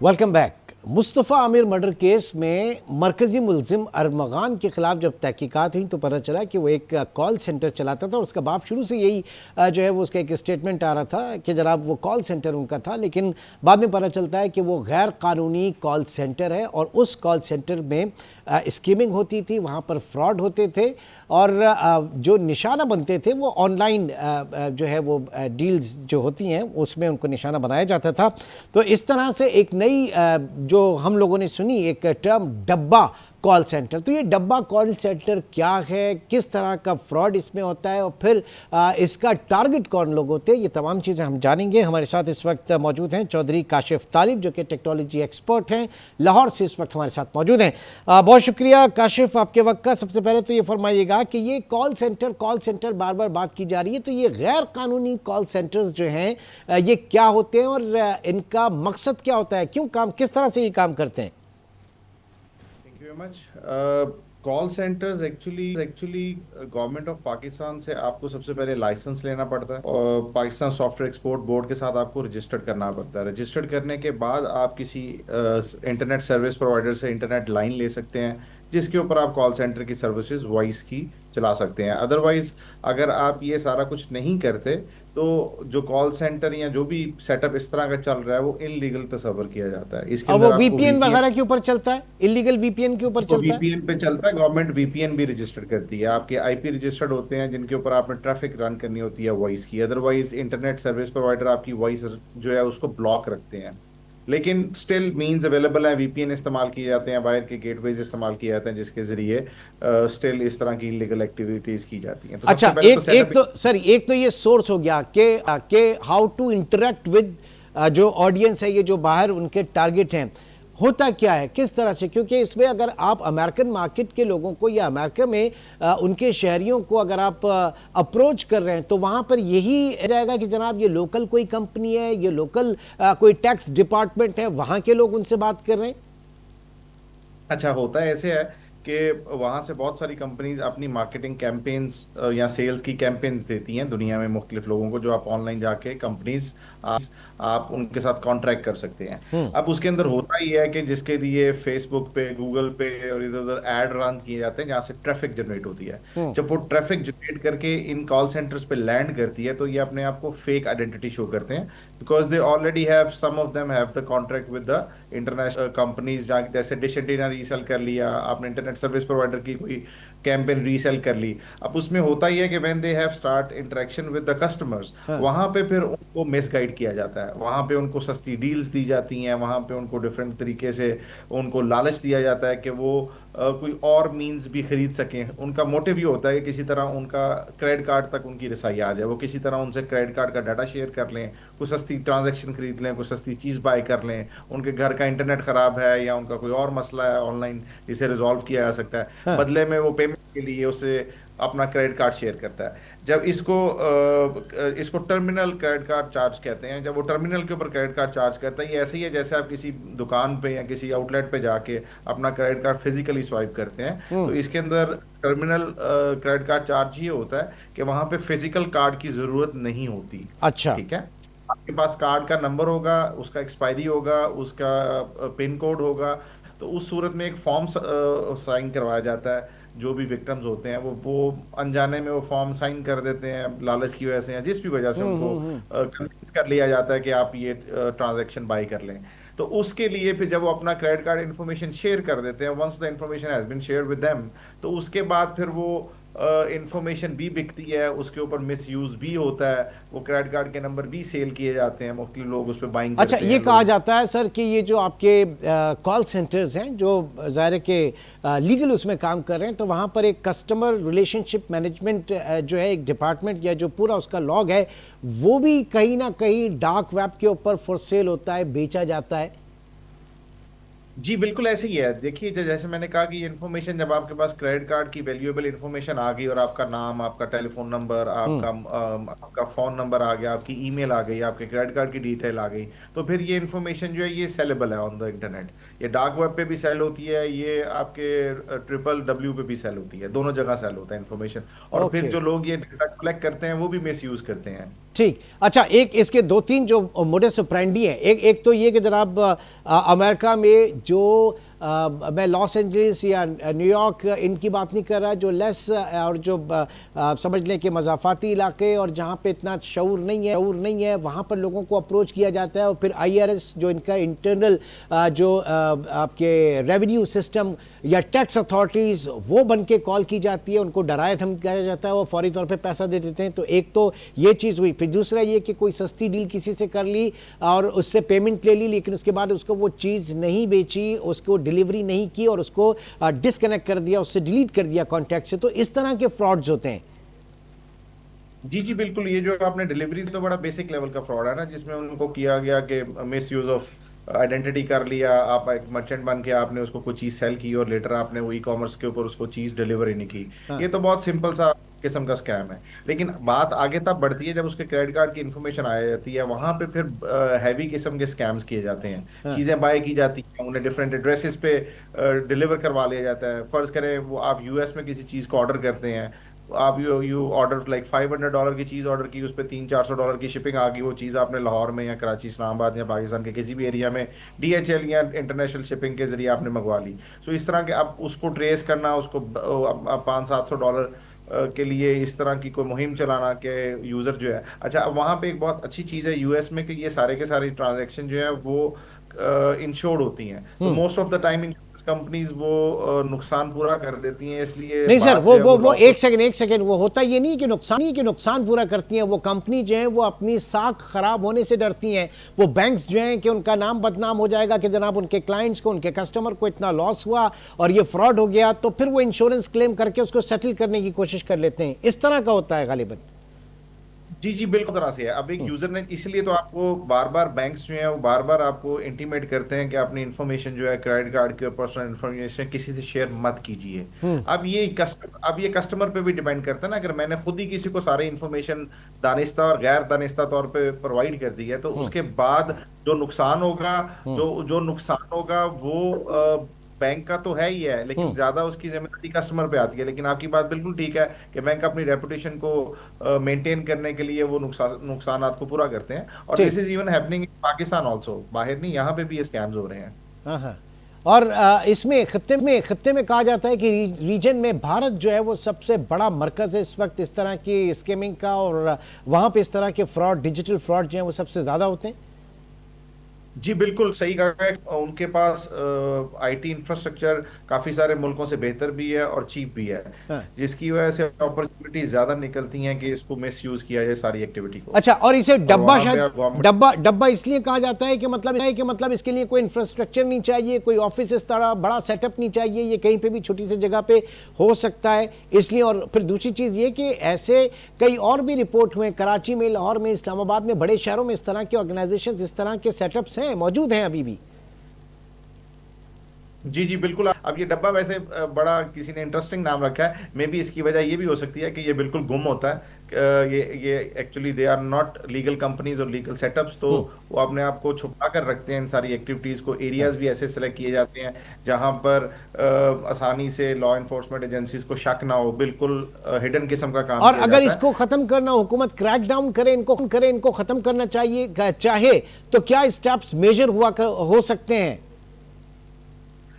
Welcome back. Mustafa Aamir murder case में मरकज़ी मुलजिम अरमगान के खिलाफ जब तहकीकात हुई तो पता चला कि वो एक कॉल सेंटर चलाता था और उसका बाप शुरू से यही जो है वो उसका एक स्टेटमेंट आ रहा था कि जनाब वो कॉल सेंटर उनका था, लेकिन बाद में पता चलता है कि वो गैर कानूनी कॉल सेंटर है और उस कॉल सेंटर में स्कीमिंग होती थी, वहाँ पर फ्रॉड होते थे और जो निशाना बनते थे वो ऑनलाइन जो है वो डील्स जो होती हैं उसमें उनको निशाना बनाया जाता था। तो इस तरह से एक नई जो हम लोगों ने सुनी एक टर्म डब्बा कॉल सेंटर। तो ये डब्बा कॉल सेंटर क्या है, किस तरह का फ्रॉड इसमें होता है और फिर इसका टारगेट कौन लोग होते हैं, ये तमाम चीज़ें हम जानेंगे। हमारे साथ इस वक्त मौजूद हैं चौधरी काशिफ तालिब जो कि टेक्नोलॉजी एक्सपर्ट हैं, लाहौर से इस वक्त हमारे साथ मौजूद हैं। बहुत शुक्रिया काशिफ आपके वक्त का। सबसे पहले तो ये फरमाइएगा कि ये कॉल सेंटर बार बार बात की जा रही है, तो ये गैर कानूनी कॉल सेंटर्स जो हैं ये क्या होते हैं और इनका मकसद क्या होता है, क्यों काम, किस तरह से ये काम करते हैं? Thank you very much. Call centres actually government of Pakistan से आपको सबसे पहले लाइसेंस लेना पड़ता है और पाकिस्तान सॉफ्टवेयर एक्सपोर्ट बोर्ड के साथ आपको रजिस्टर्ड करना पड़ता है। रजिस्टर्ड करने के बाद आप किसी इंटरनेट सर्विस प्रोवाइडर से इंटरनेट लाइन ले सकते हैं जिसके ऊपर आप कॉल सेंटर की सर्विसेज वॉइस की चला सकते हैं। अदरवाइज अगर आप ये सारा कुछ नहीं करते तो जो कॉल सेंटर या जो भी सेटअप इस तरह का चल रहा है वो इनलीगल तस्वर किया जाता है। इसके और वो अंदर आपको वीपीएन वीपीएन वगैरह के ऊपर चलता है, इलीगल वीपीएन के ऊपर तो चलता है। वीपीएन पे चलता है। गवर्नमेंट वीपीएन भी रजिस्टर करती है, आपके आईपी रजिस्टर्ड होते हैं जिनके ऊपर आपने ट्रैफिक रन करनी होती है वॉइस की। अदरवाइज इंटरनेट सर्विस प्रोवाइडर आपकी वॉइस जो है उसको ब्लॉक रखते हैं, लेकिन स्टिल मींस अवेलेबल है। वीपीएन इस्तेमाल किए जाते हैं, बाहर के गेटवेज इस्तेमाल किए जाते हैं जिसके जरिए स्टिल इस तरह की इलीगल एक्टिविटीज की जाती हैं। तो सबसे अच्छा, पहले तो एक एक सेटअप। तो सर, एक तो ये सोर्स हो गया कि हाउ टू इंटरेक्ट विद जो ऑडियंस है, ये जो बाहर उनके टारगेट हैं, होता क्या है, किस तरह से, क्योंकि इसमें अगर आप अमेरिकन मार्केट के लोगों को या अमेरिका में उनके शहरियों को अगर आप अप्रोच कर रहे हैं तो वहां पर यही रहेगा कि जनाब ये लोकल कोई कंपनी है, ये लोकल कोई टैक्स डिपार्टमेंट है, वहां के लोग उनसे बात कर रहे हैं। अच्छा, होता है ऐसे है कि वहाँ से बहुत सारी कंपनीज अपनी मार्केटिंग कैंपेन्स या सेल्स की कैंपेन्स देती हैं दुनिया में मुख्तलिफ लोगों को, जो आप ऑनलाइन जाके कंपनीज आप उनके साथ कॉन्ट्रैक्ट कर सकते हैं। हम्म। अब उसके अंदर होता ही है कि जिसके लिए फेसबुक पे, गूगल पे और इधर उधर ऐड रन किए जाते हैं जहाँ से ट्रैफिक जनरेट होती है। हम्म। जब वो ट्रैफिक जनरेट करके इन कॉल सेंटर्स पे लैंड करती है तो ये अपने आप को फेक आइडेंटिटी शो करते हैं, because they already have, some of them have the contract with the international companies. जैसे डिश एंटीना रीसेल कर लिया आपने, इंटरनेट सर्विस प्रोवाइडर की कोई कैंपेन रीसेल कर ली। अब उसमें होता ही है कि when they have start interaction with the customers, हाँ। वहां पे फिर उनको मिसगाइड किया जाता है, वहां पे उनको सस्ती डील्स दी जाती हैं, वहां पे उनको डिफरेंट तरीके से उनको लालच दिया जाता है कि वो कोई और मींस भी खरीद सकें। उनका मोटिव ये होता है कि किसी तरह उनका क्रेडिट कार्ड तक उनकी रसाई आ जाए, वो किसी तरह उनसे क्रेडिट कार्ड का डाटा शेयर कर लें, कोई सस्ती ट्रांजैक्शन खरीद लें, कोई सस्ती चीज़ बाय कर लें। उनके घर का इंटरनेट खराब है या उनका कोई और मसला है ऑनलाइन जिसे रिजॉल्व किया जा सकता है, हाँ। बदले में वो पेमेंट के लिए उसे अपना क्रेडिट कार्ड शेयर करता है। जब इसको टर्मिनल क्रेडिट कार्ड चार्ज कहते हैं। जब वो टर्मिनल के ऊपर क्रेडिट कार्ड चार्ज करता है, ये ऐसे ही है जैसे आप किसी दुकान पे या किसी आउटलेट पे जाके अपना क्रेडिट कार्ड फिजिकली स्वाइप करते हैं। हम्म। तो इसके अंदर टर्मिनल क्रेडिट कार्ड चार्ज ये होता है कि वहां पे फिजिकल कार्ड की जरूरत नहीं होती। अच्छा। ठीक है, आपके पास कार्ड का नंबर होगा, उसका एक्सपायरी होगा, उसका पिन कोड होगा। तो उस सूरत में एक फॉर्म साइन करवाया जाता है। जो भी विक्टिम्स होते हैं वो अनजाने में वो फॉर्म साइन कर देते हैं, लालच की वजह से या जिस भी वजह से उनको हम्म। कन्विंस कर लिया जाता है कि आप ये ट्रांजैक्शन बाय कर लें। तो उसके लिए फिर जब वो अपना क्रेडिट कार्ड इन्फॉर्मेशन शेयर कर देते हैं, once the information has been share with them, तो उसके बाद फिर वो इंफॉर्मेशन भी बिकती है, उसके ऊपर मिस यूज भी होता है, वो क्रेडिट कार्ड के नंबर भी सेल किए जाते हैं, मुख्तलिफ लोग उस पर बाइंग अच्छा, करते ये हैं कहा लोग। जाता है सर कि ये जो आपके कॉल सेंटर्स हैं जो ज़ाहिर है कि लीगल उसमें काम कर रहे हैं, तो वहाँ पर एक कस्टमर रिलेशनशिप मैनेजमेंट जो है, एक डिपार्टमेंट या जो पूरा उसका लॉग है, वो भी कहीं ना कहीं डार्क वेब के ऊपर फॉर सेल होता है, बेचा जाता है। जी बिल्कुल ऐसे ही है। देखिए जैसे मैंने कहा कि ये इन्फॉर्मेशन जब आपके पास क्रेडिट कार्ड की वैल्यूएबल इन्फॉर्मेशन आ गई और आपका नाम, आपका टेलीफोन नंबर, हम्म। आपका फोन नंबर आ गया, आपकी ईमेल आ गई, आपके क्रेडिट कार्ड की डिटेल आ गई, तो फिर ये इन्फॉर्मेशन जो है ये सेलेबल है ऑन द इंटरनेट। ये डार्क वेब पे भी सेल होती है, ये आपके ट्रिपल डब्ल्यू पे भी सेल होती है, दोनों जगह सेल होता है इन्फॉर्मेशन। और फिर ओके। जो लोग ये डाटा कलेक्ट करते हैं वो भी मिस यूज करते हैं। ठीक। अच्छा, एक इसके दो तीन जो मोडस ऑपरेंडी है, एक एक तो ये कि जनाब अमेरिका में जो मैं लॉस एंजलिस या न्यूयॉर्क इनकी बात नहीं कर रहा, जो लेस और जो समझ लें कि मज़ाफ़ाती इलाके और जहाँ पे इतना शऊर नहीं है वहाँ पर लोगों को अप्रोच किया जाता है और फिर आईआरएस जो इनका इंटरनल जो आपके रेवेन्यू सिस्टम या टैक्स अथॉरिटीज़ वो बन के कॉल की जाती है, उनको डराया धमकाया जाता है, वो फौरी तौर पे पैसा दे देते हैं। तो एक तो ये चीज़ हुई। फिर दूसरा ये कि कोई सस्ती डील किसी से कर ली और उससे पेमेंट ले ली, लेकिन उसके बाद उसको वो चीज़ नहीं बेची, उसको डिलीवरी नहीं की और उसको डिस्कनेक्ट कर दिया, उससे डिलीट कर दिया कॉन्टैक्ट से। तो इस तरह के फ्रॉड्स होते हैं। जी जी बिल्कुल, ये जो आपने डिलीवरी तो बड़ा बेसिक लेवल का फ्रॉड है ना, जिसमें उनको किया गया कि मिस यूज ऑफ आइडेंटिटी कर लिया। आप एक मर्चेंट बन के आपने उसको कोई चीज सेल की और लेटर आपने वो ई कॉमर्स के ऊपर उसको चीज डिलीवर ही नहीं की। हाँ। ये तो बहुत सिंपल सा किस्म का स्कैम है। लेकिन बात आगे तब बढ़ती है जब उसके क्रेडिट कार्ड की इन्फॉर्मेशन आ जाती है, वहां पे फिर हैवी किस्म के स्कैम्स किए जाते हैं। हाँ। चीजें बाय की जाती हैं, उन्हें डिफरेंट एड्रेसेस पे डिलीवर करवा लिया जाता है। फर्ज करें वो आप यूएस में किसी चीज को ऑर्डर करते हैं, आप यू ऑर्डर लाइक $500 की चीज ऑर्डर की, उस पर $300-400 की शिपिंग आ गई। वो चीज़ आपने लाहौर में या कराची, इस्लामाबाद या पाकिस्तान के किसी भी एरिया में डीएचएल या इंटरनेशनल शिपिंग के जरिए आपने मंगवा ली। सो इस तरह के आप उसको ट्रेस करना, उसको $500-700 के लिए इस तरह की कोई मुहिम चलाना के यूजर जो है। अच्छा, अब वहाँ पे एक बहुत अच्छी चीज़ है यूएस में कि ये सारे के सारे ट्रांजेक्शन जो है वो इंश्योर्ड होती हैं। तो hmm. Most of the time companies वो नुकसान पूरा कर देती हैं, इसलिए नहीं सर, बात जो है वो वो लॉस। एक सेकंड, वो होता ये नहीं कि नुकसान पूरा करती हैं। वो कंपनी जो है वो अपनी साख खराब होने से डरती हैं। वो बैंक्स जो हैं कि उनका नाम बदनाम हो जाएगा कि जनाब उनके क्लाइंट्स को, उनके कस्टमर को इतना लॉस हुआ और ये फ्रॉड हो गया, तो फिर वो इंश्योरेंस क्लेम करके उसको सेटल करने की कोशिश कर लेते हैं। इस तरह का होता है गालिबन। जी जी बिल्कुल तरह से है। अब एक यूजर ने, इसलिए तो आपको बार बार बैंक्स जो है वो बार बार आपको इंटीमेट करते हैं कि अपनी इन्फॉर्मेशन जो है क्रेडिट कार्ड की और पर्सनल इन्फॉर्मेशन किसी से शेयर मत कीजिए। अब ये कस्टमर पे भी डिपेंड करता है ना। अगर मैंने खुद ही किसी को सारी इन्फॉर्मेशन दानिस्ता और गैर दानिस्ता तौर पे प्रोवाइड कर दी है, तो उसके बाद जो नुकसान होगा, जो नुकसान होगा वो बैंक का तो है ही है, लेकिन ज्यादा उसकी जिम्मेदारी कस्टमर पे आती है। लेकिन आपकी बात बिल्कुल ठीक है कि बैंक अपनी रेपुटेशन को मेंटेन करने के लिए वो नुकसान को पूरा करते हैं। और ठीक। This is even happening in Pakistan also, बाहर नहीं, यहाँ पे भी ये स्कैम्स हो रहे हैं। हाँ हाँ। और इसमें खत्ते में कहा जाता है कि रीजन में भारत जो है वो सबसे बड़ा मरकज है इस वक्त इस तरह की स्कीमिंग का, और वहाँ पे इस तरह के फ्रॉड, डिजिटल फ्रॉड जो है वो सबसे ज़्यादा होते हैं। जी बिल्कुल सही कहा है। उनके पास आईटी इंफ्रास्ट्रक्चर काफी सारे मुल्कों से बेहतर भी है और चीप भी है, हाँ। जिसकी वजह से अपॉर्चुनिटी ज्यादा निकलती हैं कि इसको मिस यूज किया जाए सारी एक्टिविटी को। अच्छा, और इसे और डब्बा, वहां पे शायद आप गवर्नमेंट। डब्बा इसलिए कहा जाता है कि मतलब इसके लिए कोई इंफ्रास्ट्रक्चर नहीं चाहिए, कोई ऑफिस इस तरह बड़ा सेटअप नहीं चाहिए, ये कहीं पे भी छोटी सी जगह पे हो सकता है, इसलिए। और फिर दूसरी चीज़ ये कि ऐसे कई और भी रिपोर्ट हुए, कराची में, लाहौर में, इस्लामाबाद में, बड़े शहरों में इस तरह के ऑर्गेनाइजेशन, इस तरह के सेटअप्स हैं, मौजूद हैं अभी भी। जी जी बिल्कुल। अब ये डब्बा वैसे बड़ा किसी ने इंटरेस्टिंग नाम रखा है। मे बी इसकी वजह ये भी हो सकती है कि ये बिल्कुल गुम होता है। ये actually they are not legal companies और लीगल सेटअप्स, तो वो अपने आप को छुपा कर रखते हैं इन सारी एक्टिविटीज को। एरियाज भी ऐसे सेलेक्ट किए जाते हैं जहां पर आसानी से लॉ इन्फोर्समेंट एजेंसीज को शक ना हो, बिल्कुल हिडन किस्म का काम और किया अगर जाता इसको खत्म करना, हुकूमत क्रैकडाउन करे, इनको खत्म करना चाहिए चाहे, तो क्या स्टेप्स मेजर हो सकते हैं?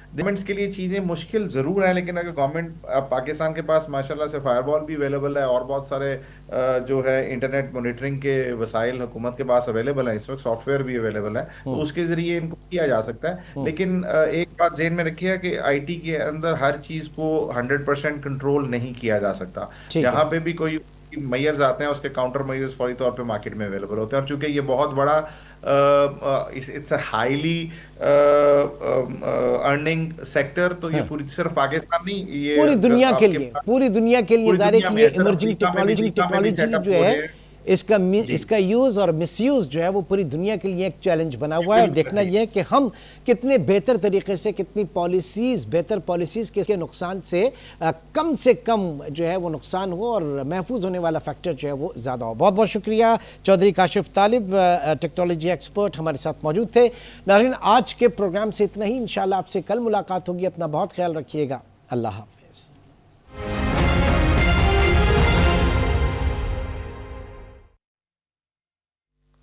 गवर्नमेंट्स के लिए चीजें मुश्किल जरूर है, लेकिन अगर गवर्नमेंट, पाकिस्तान के पास माशाल्लाह से फायरवॉल भी अवेलेबल है और बहुत सारे जो है इंटरनेट मॉनिटरिंग के वसाइल हुकूमत के पास अवेलेबल है, इस वक्त सॉफ्टवेयर भी अवेलेबल है, तो उसके जरिए इनको किया जा सकता है। लेकिन एक बात ज़हन में रखिए कि आईटी के अंदर हर चीज को 100% कंट्रोल नहीं किया जा सकता। ठीक है। यहाँ पे भी कोई मेयर्स आते हैं, उसके काउंटर मेयर्स फौरी तौर पे मार्केट में अवेलेबल होते हैं। और चूंकि ये बहुत बड़ा it's a highly earning sector, तो ये हाँ। पूरी सिर्फ पाकिस्तान नहीं, ये पूरी दुनिया के आपके लिए, पूरी दुनिया के लिए पूरी ज़ाहिर है दुनिया कि में ये है। सर इमर्जिंग अफ्रीका में भी टेक्नोलॉजी सेटअप जो हो है, रहे हैं। इसका यूज़ और मिसयूज़ जो है वो पूरी दुनिया के लिए एक चैलेंज बना हुआ है। और देखना यह है कि हम कितने बेहतर तरीके से, कितनी बेहतर पॉलिसीज़ के नुकसान से कम जो है वो नुकसान हो और महफूज होने वाला फैक्टर जो है वो ज़्यादा हो। बहुत बहुत शुक्रिया चौधरी काशिफ तालिब, टेक्नोलॉजी एक्सपर्ट हमारे साथ मौजूद थे। नाज़रीन, आज के प्रोग्राम से इतना ही। इंशाल्लाह आपसे कल मुलाकात होगी। अपना बहुत ख्याल रखिएगा। अल्लाह हाफ़िज़।